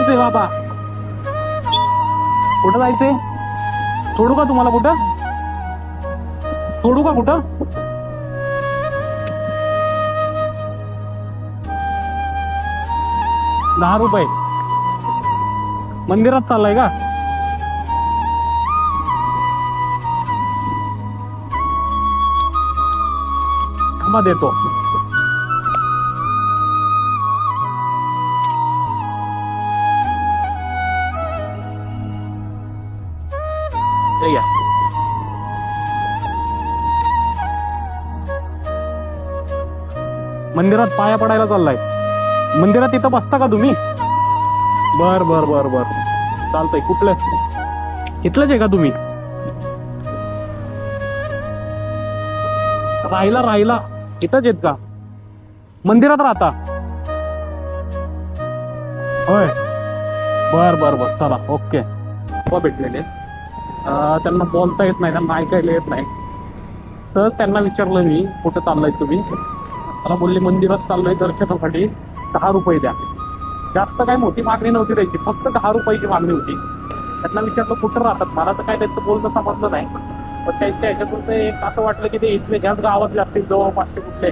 जायचंय बाबा? कुठं जायचंय? सोडू का तुम्हाला? कुठं सोडू का? कुठं? ₹10 मंदिरात चाललाय का? थांबा देतो. हे घ्या. मंदिरात पाया पडायला चाललाय. मंदिरात इथं बसता का तुम्ही? बर बर बर बर चालतंय. कुठलं? इथलंच आहे का तुम्ही? राहिला इथंच आहेत का? मंदिरात राहता? होय. बर बर बर चला ओके. भेटलेले त्यांना बोलता येत नाही, त्यांना ऐकायला येत नाही. सहज त्यांना विचारलं मी कुठं चाललाय तुम्ही. मला बोलले मंदिरात चाललोय दर्शनासाठी, ₹10 द्या. जास्त काही मोठी मागणी नव्हती द्यायची, फक्त ₹10ची मागणी होती. त्यांना विचारलं कुठं राहतात. मला तर काय त्यांचं बोलणं समजलं नाही, पण त्यांच्या ह्याच्यातून ते एक असं वाटलं की ते इथले ह्याच गावातले असतील जवळपासचे कुठले.